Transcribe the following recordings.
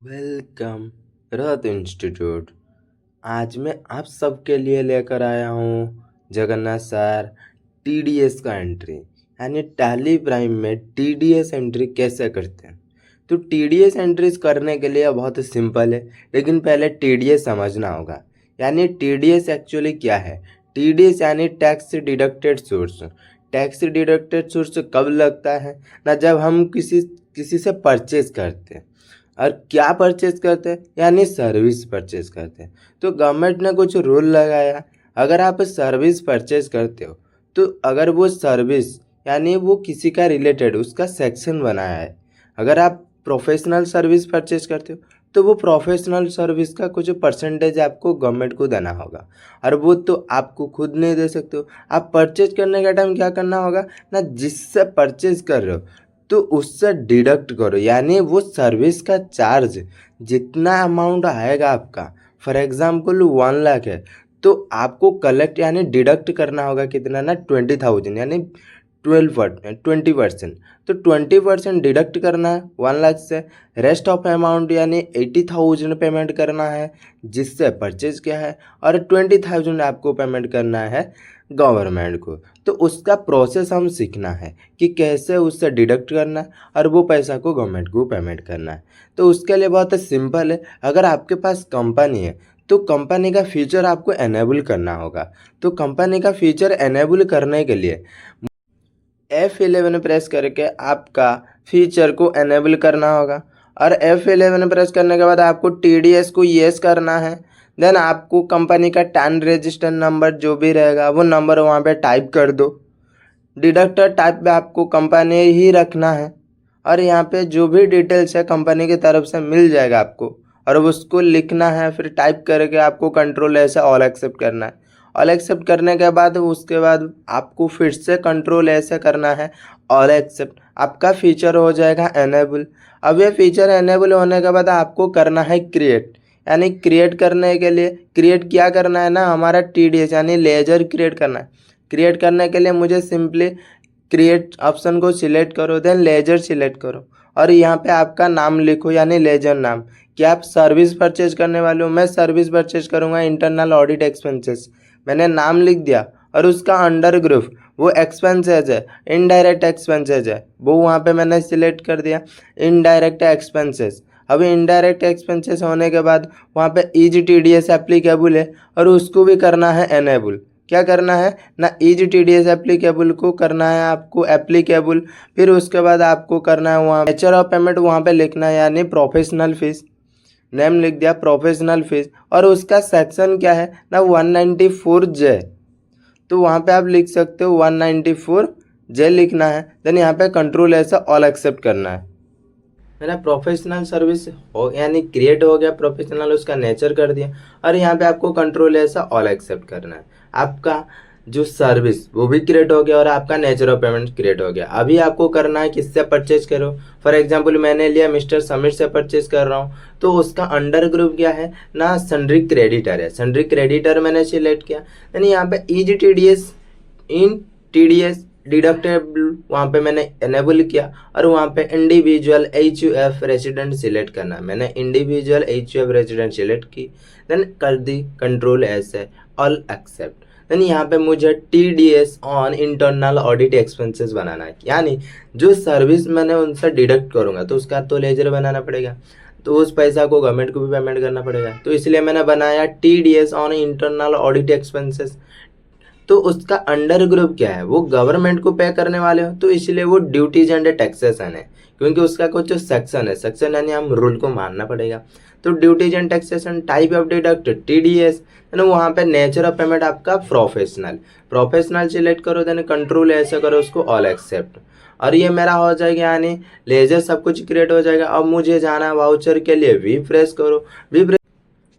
Welcome रथ institute. आज मैं आप सबके लिए लेकर आया हूँ जगन्नाथ सर टीडीएस का एंट्री यानी टैली प्राइम में टीडीएस एंट्री कैसे करते हैं। तो टीडीएस एंट्रीज करने के लिए बहुत सिंपल है, लेकिन पहले टीडीएस समझना होगा। यानी टीडीएस एक्चुअली क्या है। टीडीएस यानी tax deducted source. Tax deducted source कब लगता है ना, जब हम किसी से परचेज करते हैं। और क्या परचेज करते हैं, यानी सर्विस परचेज करते हैं। तो गवर्नमेंट ने कुछ रूल लगाया, अगर आप सर्विस परचेज करते हो तो अगर वो सर्विस यानी वो किसी का रिलेटेड उसका सेक्शन बनाया है। अगर आप प्रोफेशनल सर्विस परचेज करते हो तो वो प्रोफेशनल सर्विस का कुछ परसेंटेज आपको गवर्नमेंट को देना होगा, और वो तो आपको खुद नहीं दे सकते हो। आप परचेज करने का टाइम क्या करना होगा ना, जिससे परचेज कर रहे हो तो उससे डिडक्ट करो, यानी वो सर्विस का चार्ज जितना अमाउंट आएगा आपका, फॉर एग्जाम्पल 1 लाख है तो आपको कलेक्ट यानी डिडक्ट करना होगा कितना ना 20,000 यानी 20%। तो 20% डिडक्ट करना है 1 लाख से। रेस्ट ऑफ अमाउंट यानी 80,000 पेमेंट करना है जिससे परचेज किया है, और 20,000 आपको पेमेंट करना है गवर्नमेंट को। तो उसका प्रोसेस हम सीखना है कि कैसे उससे डिडक्ट करना है और वो पैसा को गवर्नमेंट को पेमेंट करना है। तो उसके लिए बहुत सिंपल है, अगर आपके पास कंपनी है तो कंपनी का फीचर आपको एनेबल करना होगा। तो कंपनी का फीचर एनेबल करने के लिए F11 प्रेस करके आपका फीचर को एनेबल करना होगा, और F11 प्रेस करने के बाद आपको TDS को येस करना है। देन आपको कंपनी का टैन रजिस्टर नंबर जो भी रहेगा वो नंबर वहाँ पे टाइप कर दो। डिडक्टर टाइप पे आपको कंपनी ही रखना है, और यहाँ पे जो भी डिटेल्स है कंपनी की तरफ से मिल जाएगा आपको, और उसको लिखना है। फिर टाइप करके आपको कंट्रोल ऐसे ऑल एक्सेप्ट करना है। ऑल एक्सेप्ट करने के बाद उसके बाद आपको फिर से कंट्रोल ऐसे करना है ऑल एक्सेप्ट। आपका फीचर हो जाएगा एनेबल। अब ये फीचर एनेबल होने के बाद आपको करना है क्रिएट, यानी क्रिएट करने के लिए क्रिएट क्या करना है ना, हमारा TDS यानी लेजर क्रिएट करना है। क्रिएट करने के लिए मुझे सिंपली क्रिएट ऑप्शन को सिलेक्ट करो, देन लेजर सिलेक्ट करो, और यहाँ पे आपका नाम लिखो यानी लेजर नाम। क्या आप सर्विस परचेज करने वाले हो? मैं सर्विस परचेज करूँगा इंटरनल ऑडिट एक्सपेंसेस। मैंने नाम लिख दिया, और उसका अंडर ग्रुप वो एक्सपेंसेज है, इनडायरेक्ट एक्सपेंसेज है, वो वहाँ पे मैंने सिलेक्ट कर दिया इनडायरेक्ट एक्सपेंसेस। अभी इनडायरेक्ट एक्सपेंसेस होने के बाद वहाँ पे इज TDS एप्लीकेबल है, और उसको भी करना है एनेबल। क्या करना है ना, इज TDS एप्लीकेबल को करना है आपको एप्लीकेबल। फिर उसके बाद आपको करना है वहाँ नेचर ऑफ पेमेंट वहाँ पे लिखना है, यानी प्रोफेशनल फीस। नेम लिख दिया प्रोफेशनल फीस, और उसका सेक्शन क्या है ना 194J। तो वहाँ पे आप लिख सकते हो 194J लिखना है। देन यहाँ पे कंट्रोल ऐसा ऑल एक्सेप्ट करना है। मेरा प्रोफेशनल सर्विस हो यानी क्रिएट हो गया, प्रोफेशनल उसका नेचर कर दिया, और यहाँ पे आपको कंट्रोल ऐसा ऑल एक्सेप्ट करना है। आपका जो सर्विस वो भी क्रिएट हो गया, और आपका नेचर ऑफ पेमेंट क्रिएट हो गया। अभी आपको करना है किससे परचेज करो। फॉर एग्जांपल मैंने लिया मिस्टर समीर से परचेज कर रहा हूँ, तो उसका अंडर ग्रुप क्या है ना, सन्ड्री क्रेडिटर है। सन्ड्री क्रेडिटर मैंने सिलेक्ट किया, यानी यहाँ पे इज TDS डिडक्टेबल वहाँ पे मैंने एनेबल किया, और वहाँ पे इंडिविजुअल HUF रेजिडेंट सिलेक्ट करना। मैंने इंडिविजुअल HUF रेजिडेंट सिलेक्ट की, देन कर दी कंट्रोल ऐसे ऑल एक्सेप्ट। देन यहाँ पे मुझे TDS on internal audit expenses बनाना है, यानी जो सर्विस मैंने उनसे डिडक्ट करूँगा तो उसका तो लेजर बनाना पड़ेगा, तो उस पैसा को गवर्नमेंट को भी पेमेंट करना पड़ेगा। तो इसलिए मैंने बनाया TDS on internal audit expenses. तो उसका अंडर ग्रुप क्या है, वो गवर्नमेंट को पे करने वाले हो, तो इसलिए वो ड्यूटीज एंड टैक्सेशन है, क्योंकि उसका कुछ सेक्शन है। सेक्शन यानी हम रूल को मानना पड़ेगा। तो duties and taxation, type of deduct TDS, यानी वहाँ पे नेचर ऑफ पेमेंट आपका प्रोफेशनल सिलेक्ट करो, देन कंट्रोल ऐसे करो उसको ऑल एक्सेप्ट, और ये मेरा हो जाएगा, यानी लेजर सब कुछ क्रिएट हो जाएगा। अब मुझे जाना है वाउचर के लिए, वी प्रेस करो।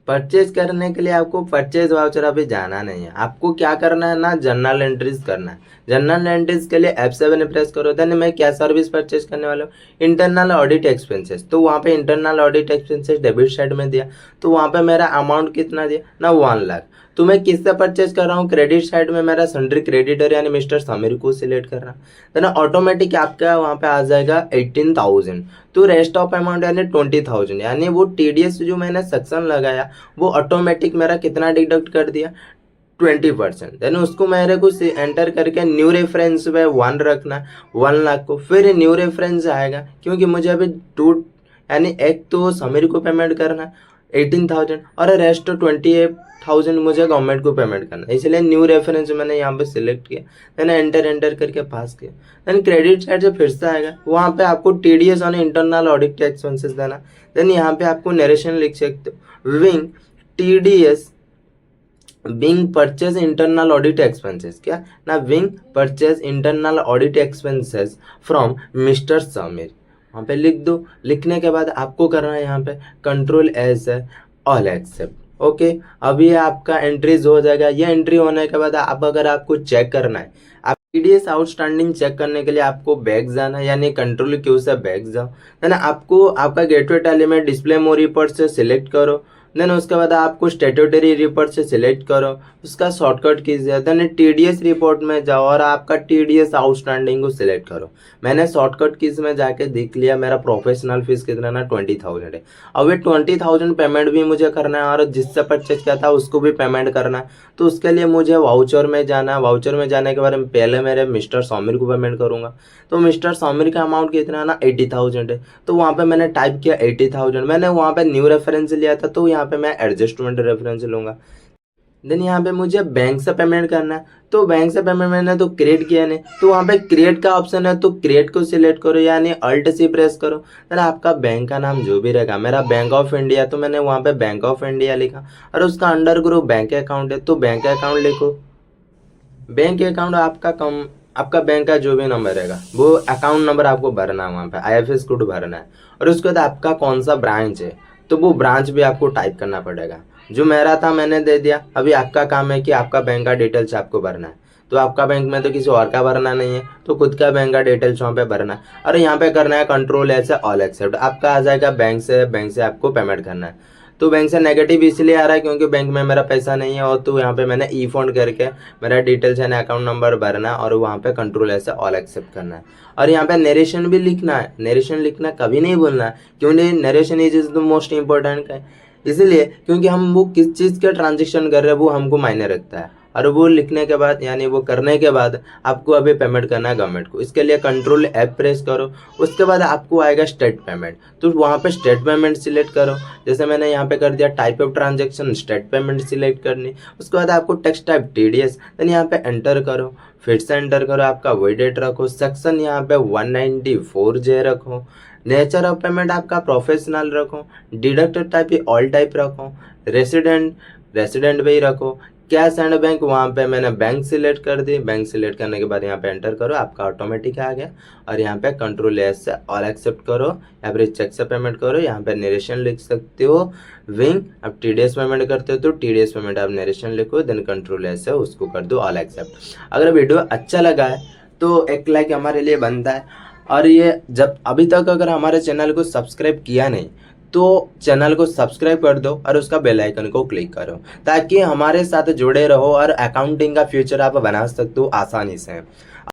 परचेज करने के लिए आपको परचेज वाउचर अभी जाना नहीं है। आपको क्या करना है ना, जर्नल एंट्रीज करना है। जर्नल एंट्रीज के लिए F7 प्रेस करो। देन मैं क्या सर्विस परचेज करने वाला हूँ, इंटरनल ऑडिट एक्सपेंसेस। तो वहाँ पे internal audit expenses debit side में दिया, तो वहाँ पे मेरा अमाउंट कितना दिया ना 1 लाख। तो मैं किससे परचेज कर रहा हूँ, क्रेडिट साइड में मेरा सन्ड्री क्रेडिटर यानी मिस्टर समीर को सिलेक्ट करना, देन ऑटोमेटिक आपका वहाँ पे आ जाएगा 18,000। तो रेस्ट ऑफ अमाउंट यानी 20,000, यानी वो TDS जो मैंने सेक्शन लगाया वो ऑटोमेटिक मेरा कितना डिडक्ट कर दिया, 20%। देन उसको मेरे को एंटर करके न्यू रेफरेंस पे 1 रखना, 1 लाख को, फिर न्यू रेफरेंस आएगा क्योंकि मुझे अभी यानी एक तो समीर को पेमेंट करना 18,000 और रेस्ट 28,000 मुझे गवर्नमेंट को पेमेंट करना, इसलिए न्यू रेफरेंस मैंने यहाँ पे सिलेक्ट किया, देन एंटर करके पास किया। देन क्रेडिट साइड से फिर से आएगा, वहाँ पे आपको TDS और इंटरनल ऑडिट के एक्सपेंसेस देना। देन यहाँ पे आपको नरेशन लिख सकते हो, being TDS being purchase internal audit expenses, क्या ना, being purchase internal audit expenses from mister Sameer, वहाँ पे लिख दो। लिखने के बाद आपको करना है यहाँ पे control S all except. Okay, अभी आपका एंट्रीज हो जाएगा। ये एंट्री होने के बाद आप अगर आपको चेक करना है, आप TDS आउटस्टैंडिंग चेक करने के लिए आपको बैक जाना है, यानी कंट्रोल क्यू से बैक जाओ। देन आपको आपका गेटवे टैली में डिस्प्ले मोर रिपोर्ट से सिलेक्ट करो। देन उसके बाद आपको स्टेट्यूटरी रिपोर्ट से सिलेक्ट करो, उसका शॉर्टकट कीजिए। देन TDS रिपोर्ट में जाओ और आपका TDS आउटस्टैंडिंग को सिलेक्ट करो। मैंने शॉर्टकट कीज में जाके देख लिया, मेरा प्रोफेशनल फीस कितना ना 20,000 है। अब ये 20,000 पेमेंट भी मुझे करना है और जिससे परचेज किया था उसको भी पेमेंट करना है। तो उसके लिए मुझे वाउचर में जाना है। वाउचर में जाने के बाद में पहले मेरे मिस्टर समीर को पेमेंट करूँगा। तो मिस्टर समीर का अमाउंट कितना है ना 80,000 है। तो वहाँ पे मैंने टाइप किया 80,000, मैंने वहाँ पे न्यू रेफरेंस लिया था तो यहाँ पे मैं एडजस्टमेंट रेफरेंस लूँगा। देन यहाँ पे मुझे बैंक से पेमेंट करना है, तो बैंक से पेमेंट मैंने तो क्रिएट किया नहीं, तो वहाँ पे क्रिएट का ऑप्शन है, तो क्रिएट को सिलेक्ट करो यानी अल्ट सी प्रेस करो। देन आपका बैंक का नाम जो भी रहेगा, मेरा बैंक ऑफ इंडिया, तो मैंने वहाँ पे बैंक ऑफ इंडिया लिखा और उसका अंडर ग्रुप बैंक अकाउंट है, तो बैंक अकाउंट लिखो। बैंक अकाउंट आपका बैंक का जो भी नंबर रहेगा वो अकाउंट नंबर आपको भरना है, वहाँ पे IFS कोड भरना है और उसके बाद आपका कौन सा ब्रांच है तो वो ब्रांच भी आपको टाइप करना पड़ेगा। जो मेरा था मैंने दे दिया। अभी आपका काम है कि आपका बैंक का डिटेल्स आपको भरना है, तो आपका बैंक में तो किसी और का भरना नहीं है, तो खुद का बैंक का डिटेल्स वहाँ पे भरना है और यहाँ पे करना है कंट्रोल एस ऑल एक्सेप्ट। आपका आ जाएगा बैंक से आपको पेमेंट करना है। तो बैंक से नेगेटिव इसलिए आ रहा है क्योंकि बैंक में मेरा पैसा नहीं है, और तो यहाँ पे मैंने ई फंड करके मेरा डिटेल्स यानी अकाउंट नंबर भरना और वहाँ पे कंट्रोल ऐसे ऑल एक्सेप्ट करना है। और यहाँ पे नरेशन भी लिखना है। नरेशन लिखना कभी नहीं भूलना है, क्योंकि narration is the most important है, इसलिए क्योंकि हम वो किस चीज़ का ट्रांजेक्शन कर रहे हैं वो हमको मायने रखता है। और वो लिखने के बाद यानी वो करने के बाद आपको अभी पेमेंट करना है गवर्नमेंट को। इसके लिए कंट्रोल F प्रेस करो, उसके बाद आपको आएगा स्टेट पेमेंट, तो वहाँ पे स्टेट पेमेंट सिलेक्ट करो। जैसे मैंने यहाँ पे कर दिया type of transaction state payment select करनी। उसके बाद आपको टेक्स्ट टाइप TDS, देन यहाँ पे एंटर करो, फिर से एंटर करो, आपका वही डेट रखो, सेक्शन यहाँ पे 194J रखो, नेचर ऑफ पेमेंट आपका प्रोफेशनल रखो, डिडक्ट टाइप ऑल टाइप रखो, रेसिडेंट भी रखो, कैश एंड बैंक वहाँ पे मैंने बैंक सिलेक्ट कर दी। बैंक सिलेक्ट करने के बाद यहाँ पे एंटर करो, आपका ऑटोमेटिक आ गया। और यहाँ पे कंट्रोल एस से ऑल एक्सेप्ट करो, यहाँ पे चेक से पेमेंट करो, यहाँ पे नरेशन लिख सकते हो विंग। अब TDS पेमेंट करते हो तो TDS पेमेंट आप नरेशन लिखो, देन कंट्रोल एस से उसको कर दो ऑल एक्सेप्ट। अगर वीडियो अच्छा लगा है तो एक लाइक हमारे लिए बनता है। और ये जब अभी तक अगर हमारे चैनल को सब्सक्राइब किया नहीं तो चैनल को सब्सक्राइब कर दो और उसका बेल आइकन को क्लिक करो, ताकि हमारे साथ जुड़े रहो और अकाउंटिंग का फ्यूचर आप बना सकते हो आसानी से।